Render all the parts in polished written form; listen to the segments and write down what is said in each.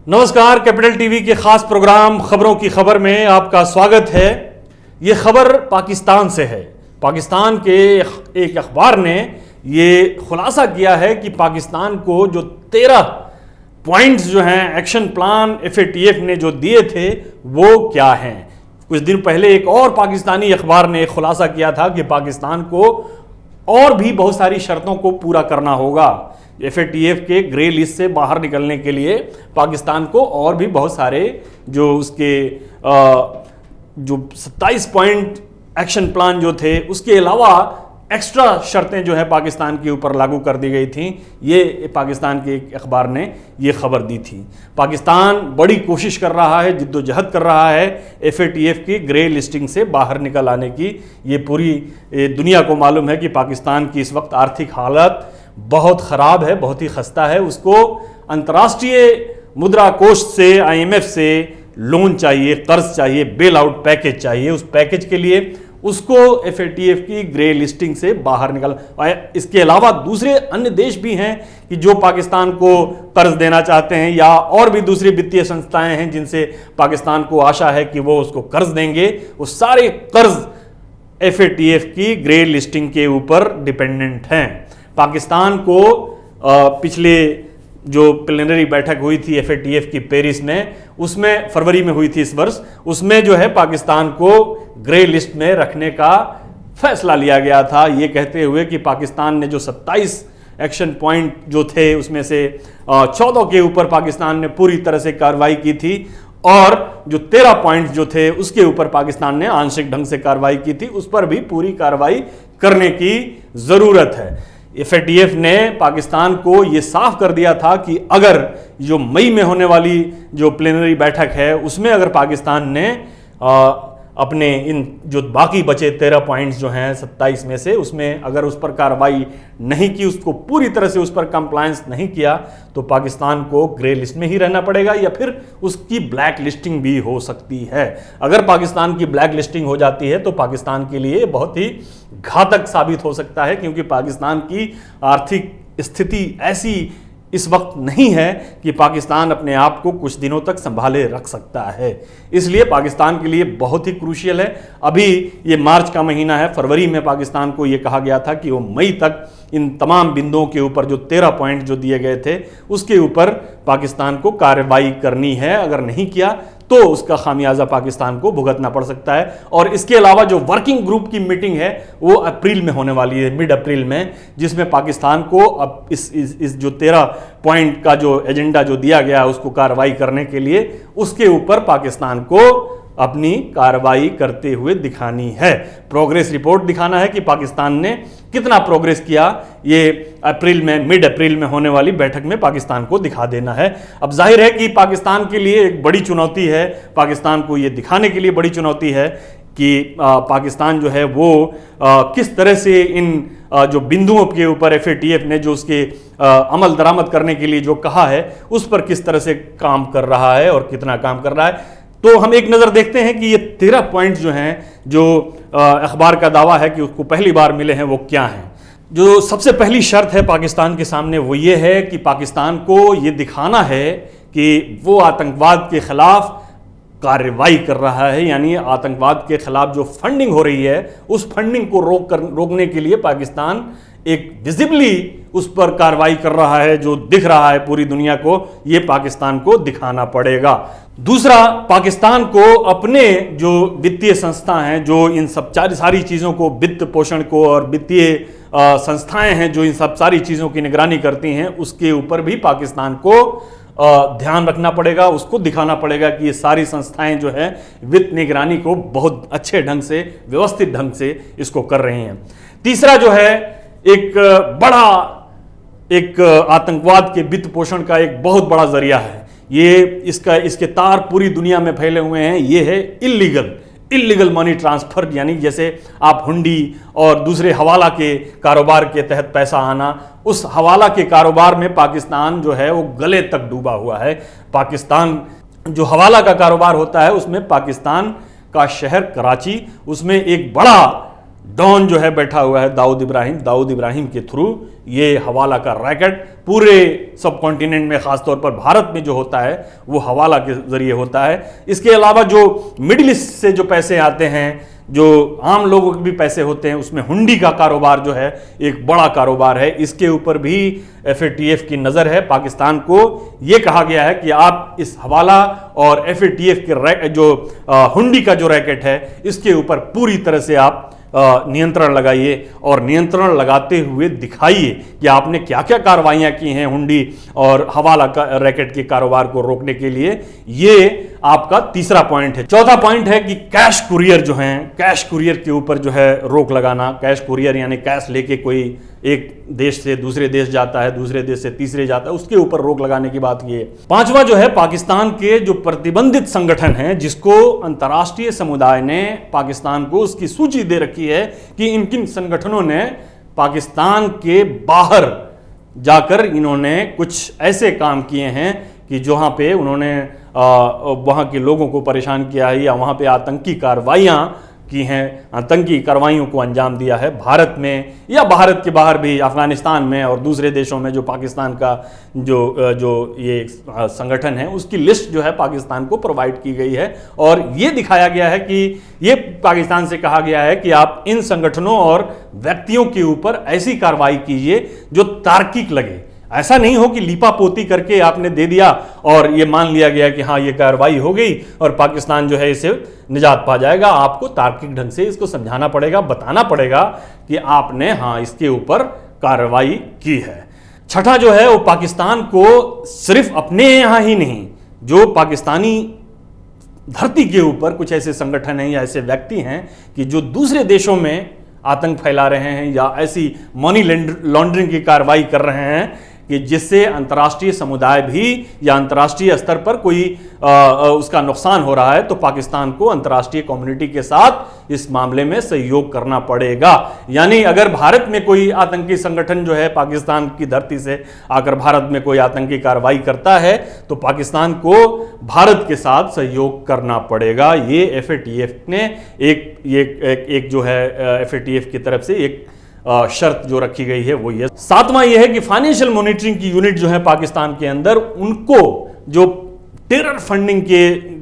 नमस्कार, capital TV के खास प्रोग्राम खबरों की खबर में आपका स्वागत है। ये खबर पाकिस्तान से है। पाकिस्तान के एक अखबार ने ये खुलासा किया है कि पाकिस्तान को जो 13 पॉइंट्स जो हैं एक्शन प्लान FATF ने जो दिए थे वो क्या हैं। कुछ दिन पहले एक और पाकिस्तानी अखबार ने खुलासा किया था कि पाकिस्तान को और भी बहुत सारी शर्तों को पूरा करना होगा। FATF के ग्रे लिस्ट से बाहर निकलने के लिए पाकिस्तान को और भी बहुत सारे जो उसके जो 27 पॉइंट एक्शन प्लान जो थे उसके अलावा एक्स्ट्रा शर्तें जो है पाकिस्तान के ऊपर लागू कर दी गई थी। ये पाकिस्तान के एक अखबार ने ये खबर दी थी। पाकिस्तान बड़ी कोशिश कर रहा है, जिद्दोजहद कर रहा है FATF की ग्रे लिस्टिंग से बाहर निकल आने की। ये पूरी दुनिया को मालूम है कि पाकिस्तान की इस वक्त आर्थिक हालत बहुत ख़राब है, बहुत ही खस्ता है। उसको अंतर्राष्ट्रीय मुद्रा कोष से, IMF से लोन चाहिए, कर्ज चाहिए, बेल आउट पैकेज चाहिए। उस पैकेज के लिए उसको FATF की ग्रे लिस्टिंग से बाहर निकल। इसके अलावा दूसरे अन्य देश भी हैं कि जो पाकिस्तान को कर्ज देना चाहते हैं या और भी दूसरी वित्तीय संस्थाएं हैं जिनसे पाकिस्तान को आशा है कि वो उसको कर्ज देंगे। वो सारे कर्ज FATF की ग्रे लिस्टिंग के ऊपर डिपेंडेंट हैं। पाकिस्तान को पिछले जो प्लेनरी बैठक हुई थी FATF की पेरिस में, उसमें फरवरी में हुई थी इस वर्ष, उसमें जो है पाकिस्तान को ग्रे लिस्ट में रखने का फैसला लिया गया था, ये कहते हुए कि पाकिस्तान ने जो 27 एक्शन पॉइंट जो थे उसमें से 14 के ऊपर पाकिस्तान ने पूरी तरह से कार्रवाई की थी और जो 13 पॉइंट जो थे उसके ऊपर पाकिस्तान ने आंशिक ढंग से कार्रवाई की थी। उस पर भी पूरी कार्रवाई करने की जरूरत है। FATF ने पाकिस्तान को ये साफ कर दिया था कि अगर जो मई में होने वाली जो प्लेनरी बैठक है उसमें अगर पाकिस्तान ने अपने इन जो बाकी बचे 13 पॉइंट्स जो हैं 27 में से, उसमें अगर उस पर कार्रवाई नहीं की, उसको पूरी तरह से उस पर कंप्लायंस नहीं किया, तो पाकिस्तान को ग्रे लिस्ट में ही रहना पड़ेगा या फिर उसकी ब्लैक लिस्टिंग भी हो सकती है। अगर पाकिस्तान की ब्लैक लिस्टिंग हो जाती है तो पाकिस्तान के लिए बहुत ही घातक साबित हो सकता है, क्योंकि पाकिस्तान की आर्थिक स्थिति ऐसी इस वक्त नहीं है कि पाकिस्तान अपने आप को कुछ दिनों तक संभाले रख सकता है। इसलिए पाकिस्तान के लिए बहुत ही क्रूशियल है। अभी ये मार्च का महीना है, फरवरी में पाकिस्तान को ये कहा गया था कि वो मई तक इन तमाम बिंदुओं के ऊपर जो 13 पॉइंट जो दिए गए थे उसके ऊपर पाकिस्तान को कार्रवाई करनी है। अगर नहीं किया तो उसका खामियाजा पाकिस्तान को भुगतना पड़ सकता है। और इसके अलावा जो वर्किंग ग्रुप की मीटिंग है वो अप्रैल में होने वाली है, मिड अप्रैल में, जिसमें पाकिस्तान को अब इस जो 13 पॉइंट का जो एजेंडा जो दिया गया उसको कार्रवाई करने के लिए उसके ऊपर पाकिस्तान को अपनी कार्रवाई करते हुए दिखानी है। प्रोग्रेस रिपोर्ट दिखाना है कि पाकिस्तान ने कितना प्रोग्रेस किया। ये अप्रैल में, मिड अप्रैल में होने वाली बैठक में पाकिस्तान को दिखा देना है। अब जाहिर है कि पाकिस्तान के लिए एक बड़ी चुनौती है, पाकिस्तान को ये दिखाने के लिए बड़ी चुनौती है कि पाकिस्तान जो है वो किस तरह से इन जो बिंदुओं के ऊपर FATF ने जो उसके अमल दरामद करने के लिए जो कहा है उस पर किस तरह से काम कर रहा है और कितना काम कर रहा है। तो हम एक नज़र देखते हैं कि ये 13 पॉइंट जो हैं, जो अखबार का दावा है कि उसको पहली बार मिले हैं, वो क्या हैं। जो सबसे पहली शर्त है पाकिस्तान के सामने वो ये है कि पाकिस्तान को ये दिखाना है कि वो आतंकवाद के खिलाफ कार्रवाई कर रहा है, यानी आतंकवाद के खिलाफ जो फंडिंग हो रही है उस फंडिंग को रोकने के लिए पाकिस्तान एक विजिबली उस पर कार्रवाई कर रहा है, जो दिख रहा है पूरी दुनिया को। ये पाकिस्तान को दिखाना पड़ेगा। दूसरा, पाकिस्तान को अपने जो वित्तीय संस्था हैं जो इन सब सारी चीज़ों को, वित्त पोषण को, और वित्तीय संस्थाएं हैं जो इन सब सारी चीज़ों की निगरानी करती हैं, उसके ऊपर भी पाकिस्तान को ध्यान रखना पड़ेगा। उसको दिखाना पड़ेगा कि ये सारी संस्थाएं जो है वित्त निगरानी को बहुत अच्छे ढंग से, व्यवस्थित ढंग से इसको कर रही हैं। तीसरा जो है, एक बड़ा आतंकवाद के वित्त पोषण का एक बहुत बड़ा जरिया है, ये इसके तार पूरी दुनिया में फैले हुए हैं। ये है इल्लीगल मनी ट्रांसफर, यानी जैसे आप हुंडी और दूसरे हवाला के कारोबार के तहत पैसा आना, उस हवाला के कारोबार में पाकिस्तान जो है वो गले तक डूबा हुआ है। पाकिस्तान जो हवाला का कारोबार होता है उसमें पाकिस्तान का शहर कराची, उसमें एक बड़ा डॉन जो है बैठा हुआ है दाऊद इब्राहिम के थ्रू ये हवाला का रैकेट पूरे सब कॉन्टिनेंट में, खासतौर पर भारत में जो होता है वो हवाला के जरिए होता है। इसके अलावा जो मिडिल ईस्ट से जो पैसे आते हैं, जो आम लोगों के भी पैसे होते हैं, उसमें हुंडी का कारोबार जो है एक बड़ा कारोबार है। इसके ऊपर भी FATF की नज़र है। पाकिस्तान को ये कहा गया है कि आप इस हवाला और FATF के जो हुंडी का जो रैकेट है इसके ऊपर पूरी तरह से आप नियंत्रण लगाइए और नियंत्रण लगाते हुए दिखाइए कि आपने क्या क्या कार्रवाइयां की हैं हुंडी और हवाला का रैकेट के कारोबार को रोकने के लिए। ये आपका तीसरा पॉइंट है। चौथा पॉइंट है कि कैश कुरियर जो हैं, कैश कुरियर के ऊपर जो है रोक लगाना। कैश कुरियर यानी कैश लेके कोई एक देश से दूसरे देश जाता है, दूसरे देश से तीसरे जाता है, उसके ऊपर रोक लगाने की बात की है। पांचवा जो है, पाकिस्तान के जो प्रतिबंधित संगठन हैं जिसको अंतर्राष्ट्रीय समुदाय ने पाकिस्तान को उसकी सूची दे रखी है कि इन किन संगठनों ने पाकिस्तान के बाहर जाकर इन्होंने कुछ ऐसे काम किए हैं कि जहां पे उन्होंने वहां के लोगों को परेशान किया है या वहां पे आतंकी कार्रवाइयां की हैं, आतंकी कार्रवाइयों को अंजाम दिया है भारत में या भारत के बाहर भी, अफगानिस्तान में और दूसरे देशों में जो पाकिस्तान का जो ये संगठन है उसकी लिस्ट जो है पाकिस्तान को प्रोवाइड की गई है। और ये दिखाया गया है कि ये पाकिस्तान से कहा गया है कि आप इन संगठनों और व्यक्तियों के ऊपर ऐसी कार्रवाई कीजिए जो तार्किक लगे। ऐसा नहीं हो कि लीपापोती करके आपने दे दिया और ये मान लिया गया कि हाँ ये कार्रवाई हो गई और पाकिस्तान जो है इसे निजात पा जाएगा। आपको तार्किक ढंग से इसको समझाना पड़ेगा, बताना पड़ेगा कि आपने हाँ इसके ऊपर कार्रवाई की है। छठा जो है वो पाकिस्तान को सिर्फ अपने यहाँ ही नहीं, जो पाकिस्तानी धरती के ऊपर कुछ ऐसे संगठन हैं या ऐसे व्यक्ति हैं कि जो दूसरे देशों में आतंक फैला रहे हैं या ऐसी मनी लॉन्ड्रिंग की कार्रवाई कर रहे हैं कि जिससे अंतर्राष्ट्रीय समुदाय भी या अंतर्राष्ट्रीय स्तर पर कोई उसका नुकसान हो रहा है, तो पाकिस्तान को अंतर्राष्ट्रीय कम्युनिटी के साथ इस मामले में सहयोग करना पड़ेगा। यानी अगर भारत में कोई आतंकी संगठन जो है पाकिस्तान की धरती से आकर भारत में कोई आतंकी कार्रवाई करता है तो पाकिस्तान को भारत के साथ सहयोग करना पड़ेगा। ये FATF ने एक जो है FATF की तरफ से एक शर्त जो रखी गई है वो ये। सातवां ये है कि फाइनेंशियल मॉनिटरिंग की यूनिट जो है पाकिस्तान के अंदर, उनको जो टेरर फंडिंग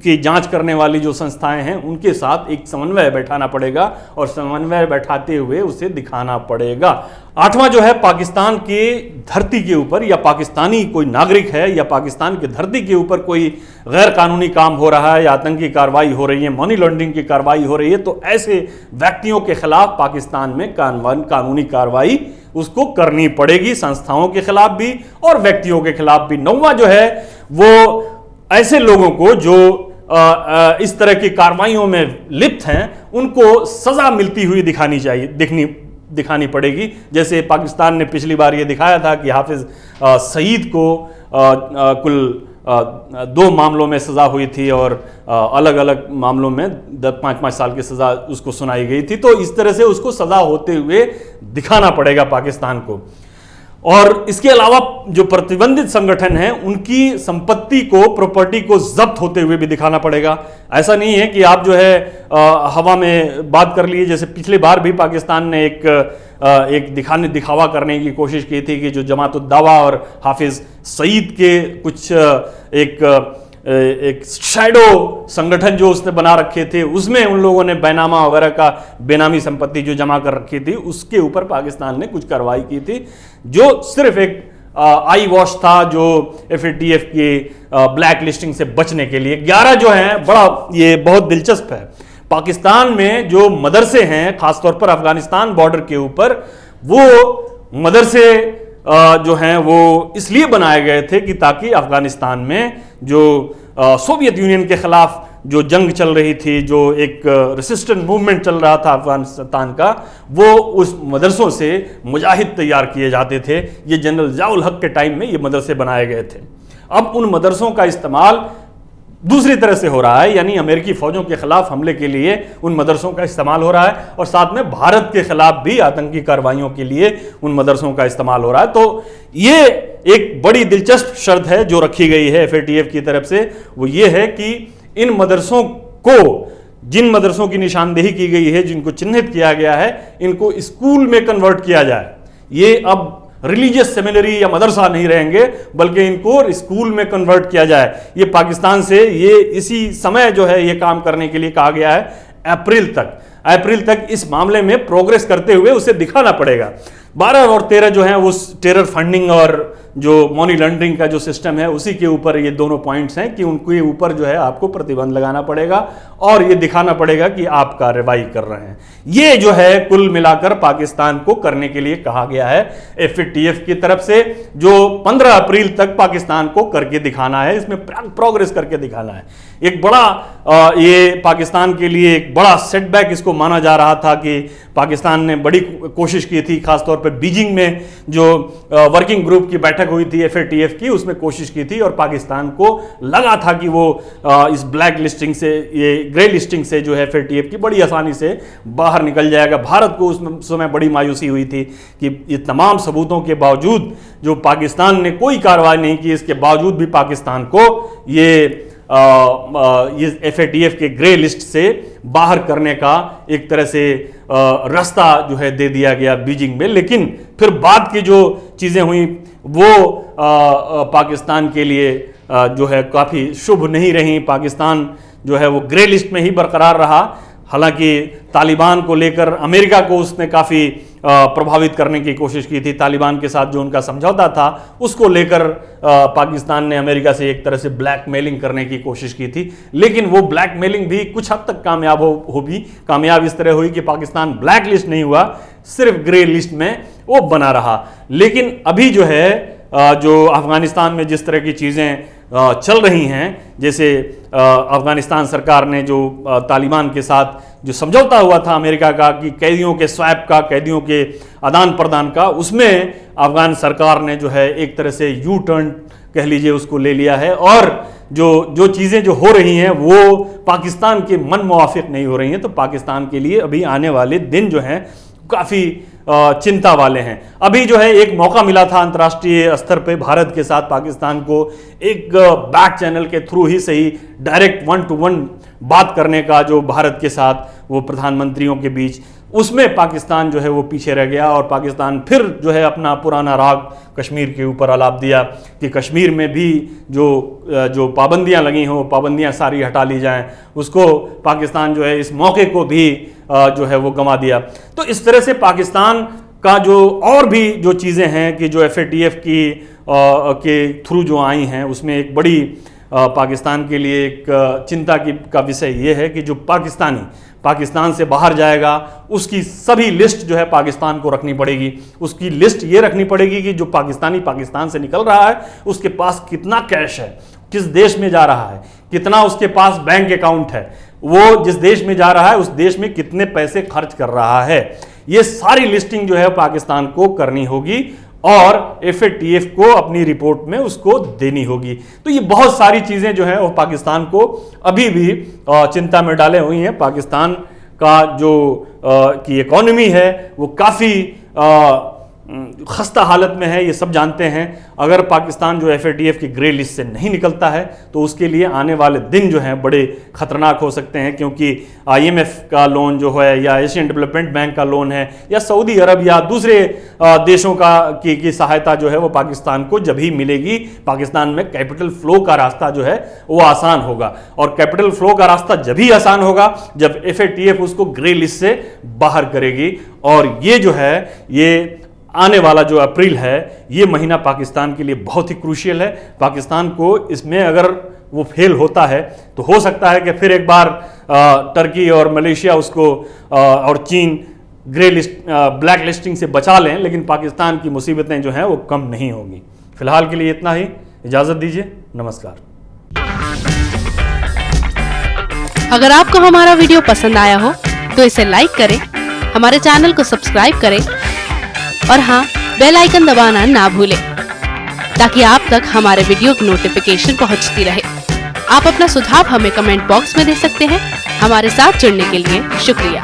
की जांच करने वाली जो संस्थाएं हैं उनके साथ एक समन्वय बैठाना पड़ेगा और समन्वय बैठाते हुए उसे दिखाना पड़ेगा। आठवां जो है, पाकिस्तान के धरती के ऊपर या पाकिस्तानी कोई नागरिक है या पाकिस्तान की धरती के ऊपर कोई गैर कानूनी काम हो रहा है या आतंकी कार्रवाई हो रही है, मनी लॉन्ड्रिंग की कार्रवाई हो रही है, तो ऐसे व्यक्तियों के खिलाफ पाकिस्तान में कानूनी कार्रवाई उसको करनी पड़ेगी, संस्थाओं के खिलाफ भी और व्यक्तियों के खिलाफ भी। नौवां जो है वो ऐसे लोगों को जो इस तरह की कार्रवाइयों में लिप्त हैं उनको सजा मिलती हुई दिखानी पड़ेगी। जैसे पाकिस्तान ने पिछली बार ये दिखाया था कि हाफिज सईद को कुल 2 मामलों में सजा हुई थी और अलग अलग मामलों में 5-5 साल की सजा उसको सुनाई गई थी। तो इस तरह से उसको सजा होते हुए दिखाना पड़ेगा पाकिस्तान को। और इसके अलावा जो प्रतिबंधित संगठन हैं उनकी संपत्ति को, प्रॉपर्टी को जब्त होते हुए भी दिखाना पड़ेगा। ऐसा नहीं है कि आप जो है हवा में बात कर लिए, जैसे पिछली बार भी पाकिस्तान ने एक दिखावा करने की कोशिश की थी कि जो जमात उद दावा और हाफिज सईद के कुछ एक शैडो संगठन जो उसने बना रखे थे, उसमें उन लोगों ने बैनामा वगैरह का बेनामी संपत्ति जो जमा कर रखी थी उसके ऊपर पाकिस्तान ने कुछ कार्रवाई की थी, जो सिर्फ एक आई वॉश था, जो FATF की ब्लैक लिस्टिंग से बचने के लिए। 11 जो है ये बहुत दिलचस्प है। पाकिस्तान में जो मदरसे हैं खासतौर पर अफगानिस्तान बॉर्डर के ऊपर, वो मदरसे जो हैं वो इसलिए बनाए गए थे कि ताकि अफगानिस्तान में जो सोवियत यूनियन के खिलाफ जो जंग चल रही थी, जो एक रेसिस्टेंट मूवमेंट चल रहा था अफगानिस्तान का, वो उस मदरसों से मुजाहिद तैयार किए जाते थे। ये जनरल ज़ियाउल हक के टाइम में ये मदरसे बनाए गए थे। अब उन मदरसों का इस्तेमाल दूसरी तरह से हो रहा है, यानी अमेरिकी फौजों के खिलाफ हमले के लिए उन मदरसों का इस्तेमाल हो रहा है और साथ में भारत के खिलाफ भी आतंकी कार्रवाइयों के लिए उन मदरसों का इस्तेमाल हो रहा है। तो ये एक बड़ी दिलचस्प शर्त है जो रखी गई है FATF की तरफ से, वो ये है कि इन मदरसों को जिन मदरसों की निशानदेही की गई है, जिनको चिन्हित किया गया है, इनको स्कूल में कन्वर्ट किया जाए। ये अब रिलीजियस सेमिनरी या मदरसा नहीं रहेंगे, बल्कि इनको स्कूल में कन्वर्ट किया जाए। ये पाकिस्तान से ये इसी समय जो है ये काम करने के लिए कहा गया है, अप्रैल तक इस मामले में प्रोग्रेस करते हुए उसे दिखाना पड़ेगा। 12 और 13 जो है वो टेरर फंडिंग और जो मनी लॉन्ड्रिंग का जो सिस्टम है उसी के ऊपर ये दोनों पॉइंट्स हैं कि उनके ऊपर जो है आपको प्रतिबंध लगाना पड़ेगा और ये दिखाना पड़ेगा कि आप कार्रवाई कर रहे हैं। ये जो है कुल मिलाकर पाकिस्तान को करने के लिए कहा गया है FATF की तरफ से, जो 15 अप्रैल तक पाकिस्तान को करके दिखाना है, इसमें प्रोग्रेस करके दिखाना है। एक बड़ा ये पाकिस्तान के लिए एक बड़ा सेटबैक इसको माना जा रहा था कि पाकिस्तान ने बड़ी कोशिश की थी, खासतौर पर बीजिंग में जो वर्किंग ग्रुप की बैठक हुई थी FATF की, उसमें कोशिश की थी और पाकिस्तान को लगा था कि वो इस ब्लैक लिस्टिंग से, ये ग्रे लिस्टिंग से जो है FATF की बड़ी आसानी से बाहर निकल जाएगा। भारत को उस समय बड़ी मायूसी हुई थी कि ये तमाम सबूतों के बावजूद जो पाकिस्तान ने कोई कार्रवाई नहीं की, इसके बावजूद भी पाकिस्तान को ये FATF के ग्रे लिस्ट से बाहर करने का एक तरह से रास्ता जो है दे दिया गया बीजिंग में। लेकिन फिर बाद की जो चीज़ें हुई वो पाकिस्तान के लिए जो है काफ़ी शुभ नहीं रही। पाकिस्तान जो है वो ग्रे लिस्ट में ही बरकरार रहा। हालांकि तालिबान को लेकर अमेरिका को उसने काफ़ी प्रभावित करने की कोशिश की थी। तालिबान के साथ जो उनका समझौता था उसको लेकर पाकिस्तान ने अमेरिका से एक तरह से ब्लैकमेलिंग करने की कोशिश की थी, लेकिन वो ब्लैकमेलिंग भी कुछ हद तक कामयाब इस तरह हुई कि पाकिस्तान ब्लैक लिस्ट नहीं हुआ, सिर्फ ग्रे लिस्ट में वो बना रहा। लेकिन अभी जो है जो अफगानिस्तान में जिस तरह की चीज़ें चल रही हैं, जैसे अफगानिस्तान सरकार ने जो तालिबान के साथ जो समझौता हुआ था अमेरिका का कि कैदियों के स्वैप का, कैदियों के आदान प्रदान का, उसमें अफगान सरकार ने जो है एक तरह से यू टर्न कह लीजिए उसको ले लिया है और जो चीज़ें जो हो रही हैं वो पाकिस्तान के मन मुवाफिक नहीं हो रही हैं। तो पाकिस्तान के लिए अभी आने वाले दिन जो हैं काफ़ी चिंता वाले हैं। अभी जो है एक मौका मिला था अंतर्राष्ट्रीय स्तर पे भारत के साथ पाकिस्तान को एक बैक चैनल के थ्रू ही सही डायरेक्ट 1-to-1 बात करने का, जो भारत के साथ वो प्रधानमंत्रियों के बीच, उसमें पाकिस्तान जो है वो पीछे रह गया और पाकिस्तान फिर जो है अपना पुराना राग कश्मीर के ऊपर आलाप दिया कि कश्मीर में भी जो पाबंदियां लगी हों, पाबंदियां सारी हटा ली जाएं। उसको पाकिस्तान जो है इस मौके को भी जो है वो गंवा दिया। तो इस तरह से पाकिस्तान का जो और भी जो चीज़ें हैं कि जो FATF के थ्रू जो आई हैं, उसमें एक बड़ी पाकिस्तान के लिए एक चिंता का विषय ये है कि जो पाकिस्तान से बाहर जाएगा उसकी सभी लिस्ट जो है पाकिस्तान को रखनी पड़ेगी। उसकी लिस्ट ये रखनी पड़ेगी कि जो पाकिस्तान से निकल रहा है उसके पास कितना कैश है, किस देश में जा रहा है, कितना उसके पास बैंक अकाउंट है, वो जिस देश में जा रहा है उस देश में कितने पैसे खर्च कर रहा है। ये सारी लिस्टिंग जो है पाकिस्तान को करनी होगी और FATF को अपनी रिपोर्ट में उसको देनी होगी। तो ये बहुत सारी चीज़ें जो है वो पाकिस्तान को अभी भी चिंता में डाले हुई हैं। पाकिस्तान का जो की इकोनॉमी है वो काफ़ी खस्ता हालत में है, ये सब जानते हैं। अगर पाकिस्तान जो FATF की ग्रे लिस्ट से नहीं निकलता है तो उसके लिए आने वाले दिन जो हैं बड़े ख़तरनाक हो सकते हैं, क्योंकि IMF का लोन जो है या एशियन डेवलपमेंट बैंक का लोन है या सऊदी अरब या दूसरे देशों की सहायता जो है वो पाकिस्तान को जब ही मिलेगी, पाकिस्तान में कैपिटल फ्लो का रास्ता जो है वो आसान होगा। और कैपिटल फ्लो का रास्ता जब ही आसान होगा जब FATF उसको ग्रे लिस्ट से बाहर करेगी। और ये जो है ये आने वाला जो अप्रैल है, ये महीना पाकिस्तान के लिए बहुत ही क्रूशियल है। पाकिस्तान को इसमें अगर वो फेल होता है तो हो सकता है कि फिर एक बार टर्की और मलेशिया उसको और चीन ग्रे लिस्ट ब्लैक लिस्टिंग से बचा लें, लेकिन पाकिस्तान की मुसीबतें जो हैं वो कम नहीं होंगी। फिलहाल के लिए इतना ही, इजाज़त दीजिए, नमस्कार। अगर आपको हमारा वीडियो पसंद आया हो तो इसे लाइक करें, हमारे चैनल को सब्सक्राइब करें और हाँ, बेल आइकन दबाना ना भूलें ताकि आप तक हमारे वीडियो की नोटिफिकेशन पहुंचती रहे। आप अपना सुझाव हमें कमेंट बॉक्स में दे सकते हैं। हमारे साथ जुड़ने के लिए शुक्रिया।